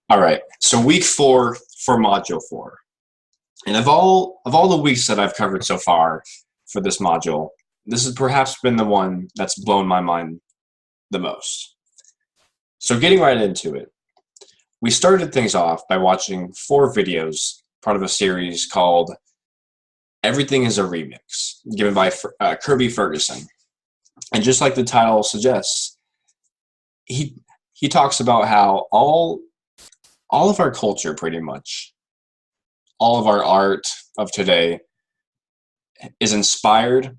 All right. So week 4 for module 4. And of all the weeks that I've covered so far for this module, this has perhaps been the one that's blown my mind the most. So getting right into it, we started things off by watching 4 videos, part of a series called Everything is a Remix, given by Kirby Ferguson. And just like the title suggests, he talks about how all of our culture, pretty much, all of our art of today is inspired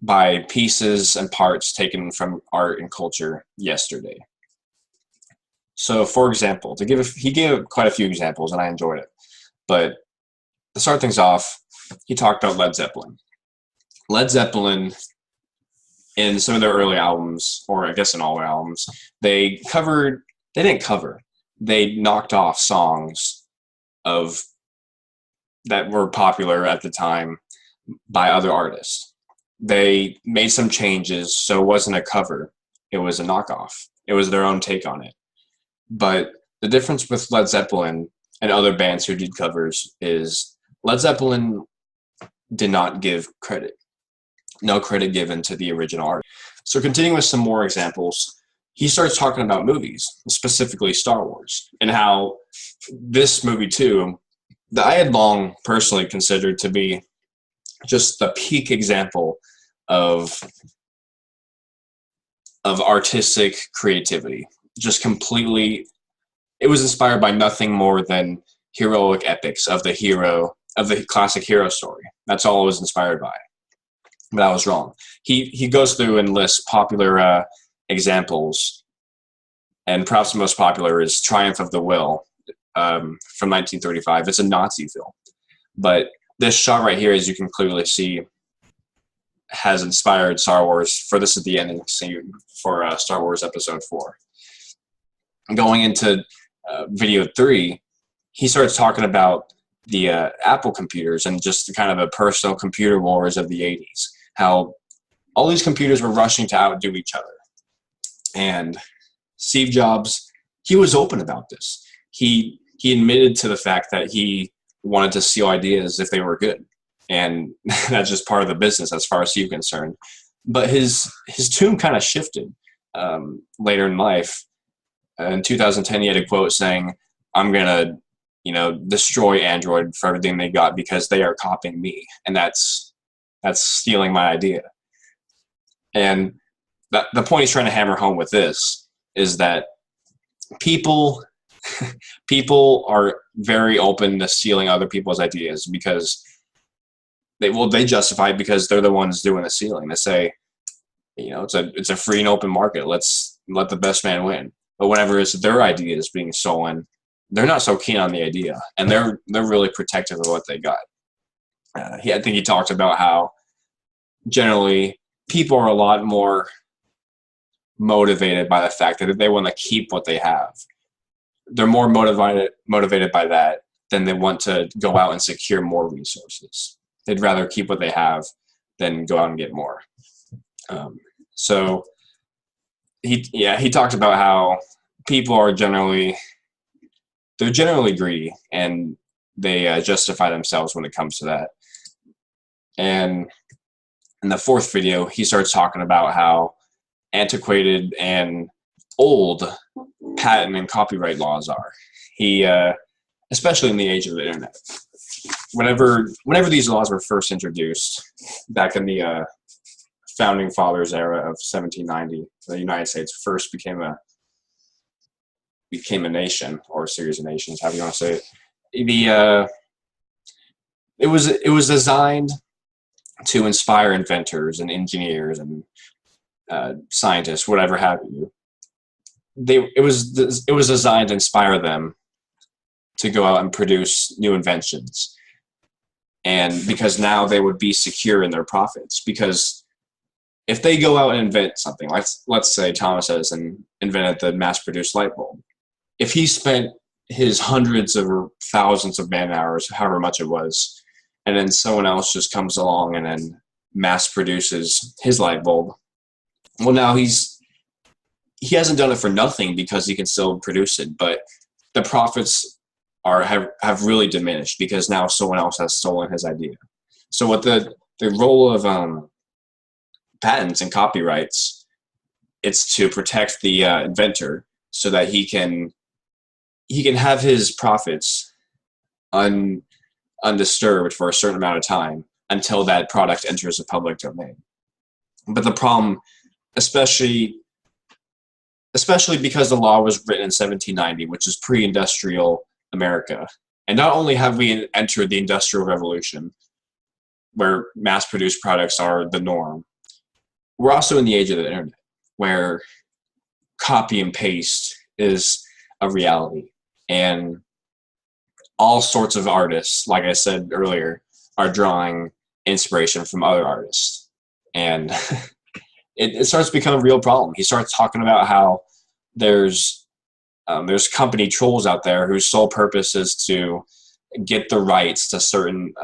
by pieces and parts taken from art and culture yesterday. So, for example, he gave quite a few examples, and I enjoyed it. But to start things off, he talked about Led Zeppelin. Led Zeppelin, in some of their early albums, or I guess in all their albums, they didn't cover, they knocked off songs of that were popular at the time by other artists. They made some changes, so it wasn't a cover, it was a knockoff. It was their own take on it. But the difference with Led Zeppelin and other bands who did covers is Led Zeppelin did not give credit. No credit given to the original art. So continuing with some more examples, he starts talking about movies, specifically Star Wars, and how this movie too, that I had long personally considered to be just the peak example of artistic creativity. Just completely, it was inspired by nothing more than heroic epics of the classic hero story. That's all it was inspired by. But I was wrong. He goes through and lists popular examples, and perhaps the most popular is Triumph of the Will from 1935. It's a Nazi film, but this shot right here, as you can clearly see, has inspired Star Wars. For this is the ending scene for Star Wars Episode 4. Going into video 3, he starts talking about the Apple computers and just kind of the personal computer wars of the 80s. How all these computers were rushing to outdo each other. And Steve Jobs, he was open about this. He admitted to the fact that he wanted to steal ideas if they were good. And that's just part of the business as far as he was concerned. But his tune kind of shifted later in life. In 2010, he had a quote saying, "I'm going to destroy Android for everything they got because they are copying me. And that's stealing my idea." And the point he's trying to hammer home with this is that people are very open to stealing other people's ideas because they justify it because they're the ones doing the stealing. They say, it's a free and open market. Let's let the best man win. But whenever it's their ideas being stolen, they're not so keen on the idea, and they're really protective of what they got. I think he talked about how generally people are a lot more motivated by the fact that they want to keep what they have. They're more motivated by that than they want to go out and secure more resources. They'd rather keep what they have than go out and get more. So he talked about how people are generally greedy, and they justify themselves when it comes to that. And in the 4th video, he starts talking about how antiquated and old patent and copyright laws are. He, especially in the age of the internet, whenever these laws were first introduced back in the founding fathers era of 1790, the United States first became a nation, or a series of nations, however you want to say it. It was designed to inspire inventors and engineers and scientists, whatever have you. It was designed to inspire them to go out and produce new inventions, and because now they would be secure in their profits. Because if they go out and invent something, let's say Thomas Edison invented the mass-produced light bulb. If he spent his hundreds or thousands of man hours, however much it was, and then someone else just comes along and then mass produces his light bulb, well, now he hasn't done it for nothing because he can still produce it, but the profits have really diminished because now someone else has stolen his idea. So what the role of patents and copyrights, it's to protect the inventor so that he can have his profits undisturbed for a certain amount of time until that product enters the public domain. But the problem, especially because the law was written in 1790, which is pre-industrial America, and not only have we entered the Industrial Revolution, where mass-produced products are the norm, we're also in the age of the internet, where copy and paste is a reality. And all sorts of artists, like I said earlier, are drawing inspiration from other artists. And it starts to become a real problem. He starts talking about how there's company trolls out there whose sole purpose is to get the rights to certain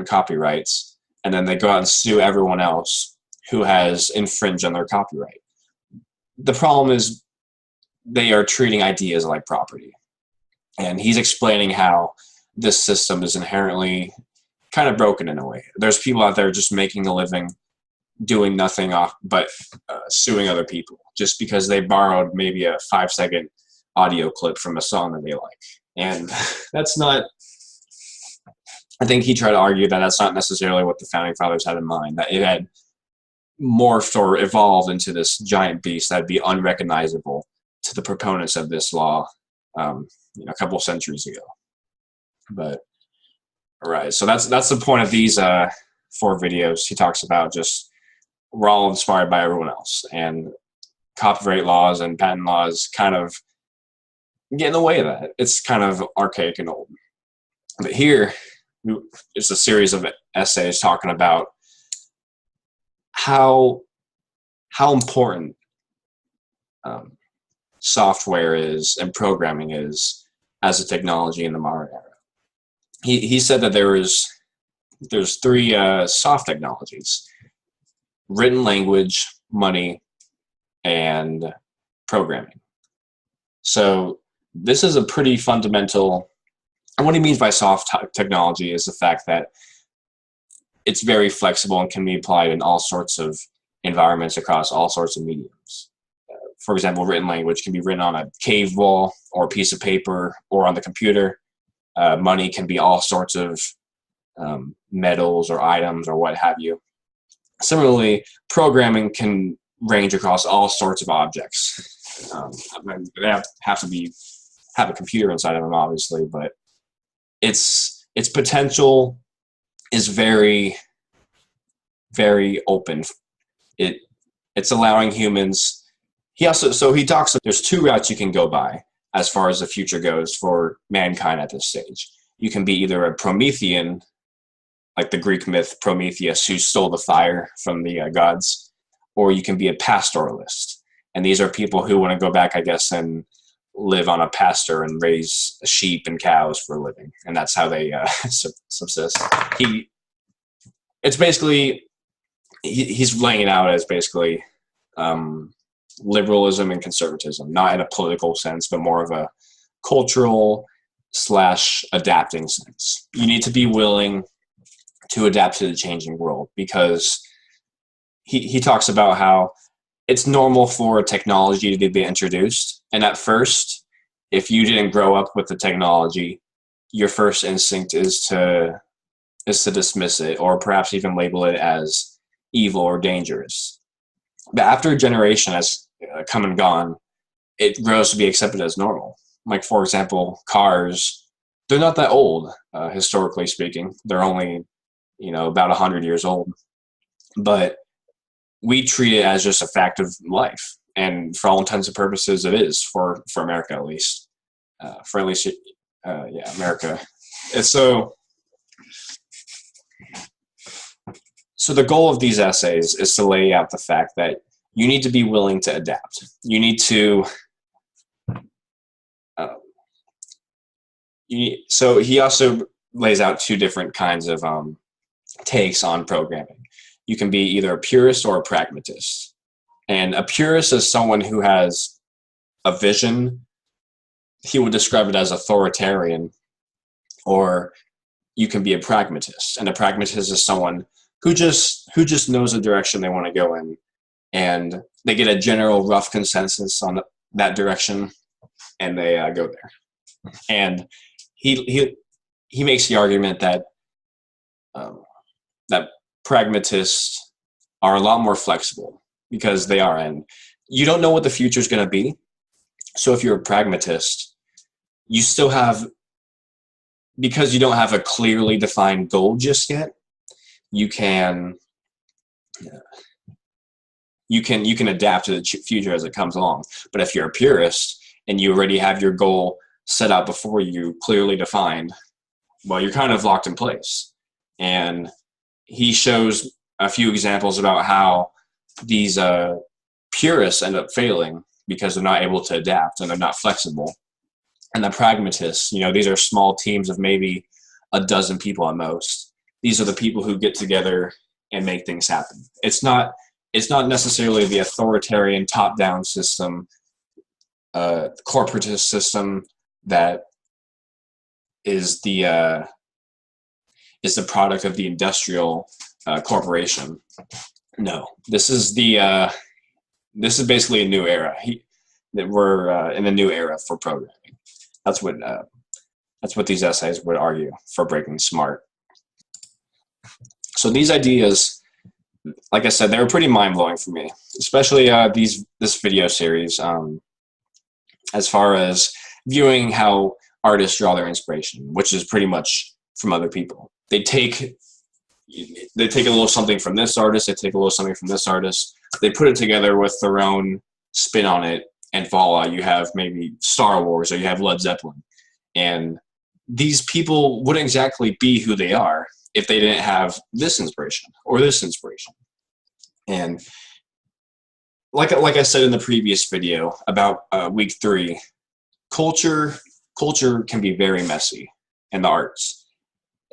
copyrights, and then they go out and sue everyone else who has infringed on their copyright. The problem is they are treating ideas like property. And he's explaining how this system is inherently kind of broken in a way. There's people out there just making a living doing nothing but suing other people just because they borrowed maybe a 5-second audio clip from a song that they like. And that's not, I think he tried to argue that that's not necessarily what the Founding Fathers had in mind, that it had morphed or evolved into this giant beast that'd be unrecognizable to the proponents of this law a couple centuries ago. But all right, so that's the point of these 4 videos. He talks about just we're all inspired by everyone else, and copyright laws and patent laws kind of get in the way of that. It's kind of archaic and old. But here, it's a series of essays talking about how important software is and programming is as a technology in the modern era. He said that there's 3 soft technologies: written language, money, and programming. So this is a pretty fundamental, and what he means by soft technology is the fact that it's very flexible and can be applied in all sorts of environments across all sorts of mediums. For example, written language can be written on a cave wall or a piece of paper or on the computer. Money can be all sorts of metals or items or what have you. Similarly, programming can range across all sorts of objects. They have to have a computer inside of them, obviously, but its potential is very, very open. It's allowing humans. He talks. There's 2 routes you can go by as far as the future goes for mankind at this stage. You can be either a Promethean, like the Greek myth Prometheus, who stole the fire from the gods, or you can be a pastoralist. And these are people who want to go back, I guess, and live on a pasture and raise sheep and cows for a living, and that's how they subsist. It's basically he's laying it out as basically liberalism and conservatism, not in a political sense, but more of a cultural / adapting sense. You need to be willing to adapt to the changing world, because he talks about how it's normal for technology to be introduced, and at first, if you didn't grow up with the technology, your first instinct is to dismiss it, or perhaps even label it as evil or dangerous. But after a generation has come and gone, it grows to be accepted as normal. Like, for example, cars, they're not that old, historically speaking. They're only, about 100 years old. But we treat it as just a fact of life. And for all intents and purposes, it is, for America at least. America. And so the goal of these essays is to lay out the fact that you need to be willing to adapt. You need to. So he also lays out 2 different kinds of takes on programming. You can be either a purist or a pragmatist. And a purist is someone who has a vision he would describe it as authoritarian, or you can be a pragmatist. And a pragmatist is someone who just knows the direction they want to go in, and they get a general rough consensus on that direction, and they go there. And he makes the argument that that pragmatists are a lot more flexible because they are, and you don't know what the future is going to be. So if you're a pragmatist, you still have, because you don't have a clearly defined goal just yet, you can adapt to the future as it comes along. But if you're a purist and you already have your goal set out before you, clearly defined, well, you're kind of locked in place. And he shows a few examples about how these purists end up failing because they're not able to adapt and they're not flexible. And the pragmatists, these are small teams of maybe a dozen people at most. These are the people who get together and make things happen. It's not necessarily the authoritarian top-down system, corporatist system that is the product of the industrial corporation. No, this is basically a new era. That we're in a new era for programming. That's what these essays would argue for breaking smart. So these ideas, like I said, they were pretty mind-blowing for me, especially this video series, as far as viewing how artists draw their inspiration, which is pretty much from other people. They take a little something from this artist, they take a little something from this artist, they put it together with their own spin on it, and voila, you have maybe Star Wars or you have Led Zeppelin. And these people wouldn't exactly be who they are if they didn't have this inspiration or this inspiration. And like I said in the previous video about week 3, culture can be very messy in the arts.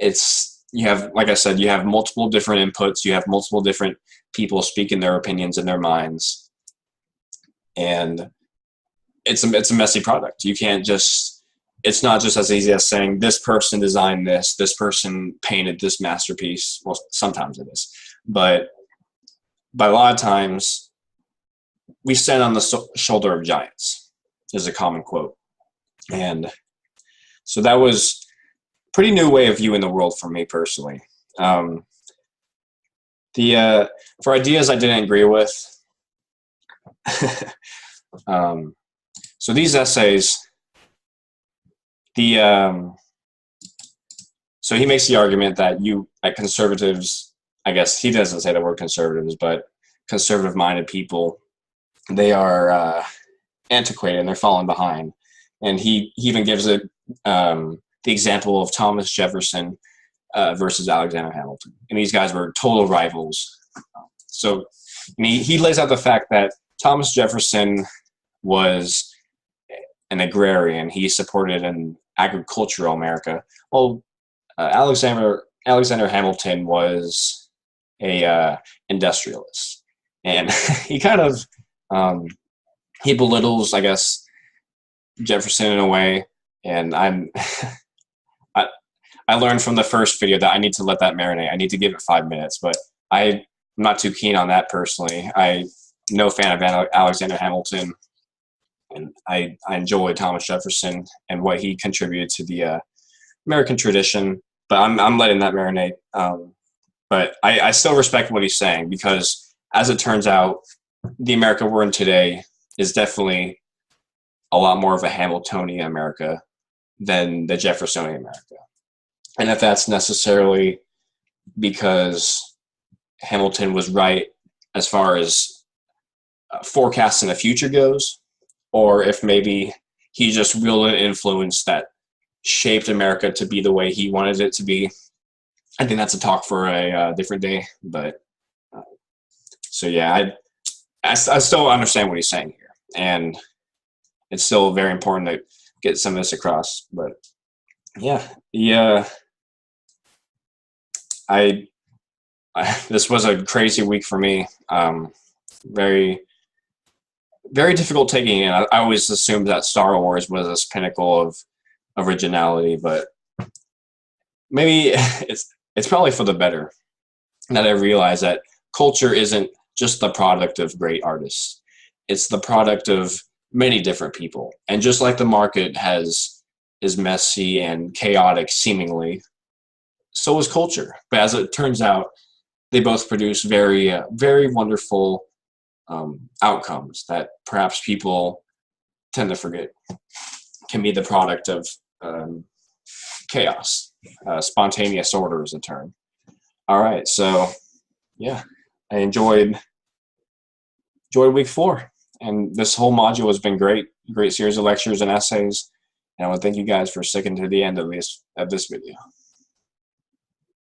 Like I said, you have multiple different inputs, you have multiple different people speaking their opinions in their minds, and it's a messy product. It's not just as easy as saying this person designed this person painted this masterpiece. Well, sometimes it is, but a lot of times we stand on the shoulder of giants is a common quote. And so that was a pretty new way of viewing the world for me personally. For ideas I didn't agree with, so these essays, so he makes the argument that conservatives, I guess he doesn't say the word conservatives, but conservative-minded people, they are antiquated and they're falling behind. And he even gives the example of Thomas Jefferson versus Alexander Hamilton. And these guys were total rivals. So he lays out the fact that Thomas Jefferson was an agrarian. He supported an agricultural America. Well, Alexander Hamilton was a industrialist, and he kind of he belittles, I guess, Jefferson in a way. And I learned from the first video that I need to let that marinate. I need to give it 5 minutes, but I'm not too keen on that personally. I'm no fan of Alexander Hamilton. And I enjoy Thomas Jefferson and what he contributed to the American tradition, but I'm letting that marinate. But I still respect what he's saying, because as it turns out, the America we're in today is definitely a lot more of a Hamiltonian America than the Jeffersonian America. And if that's necessarily because Hamilton was right as far as forecasting the future goes, or if maybe he just wielded an influence that shaped America to be the way he wanted it to be, I think that's a talk for a different day. But so yeah, I still understand what he's saying here, and it's still very important to get some of this across. But yeah, this was a crazy week for me. Very very difficult taking in. I always assumed that Star Wars was this pinnacle of originality, but maybe it's probably for the better that I realize that culture isn't just the product of great artists. It's the product of many different people. And just like the market is messy and chaotic seemingly, so is culture. But as it turns out, they both produce very wonderful outcomes that perhaps people tend to forget can be the product of chaos. Spontaneous order is a term. All right, so yeah, I enjoyed week 4, and this whole module has been great series of lectures and essays. And I want to thank you guys for sticking to the end of this video.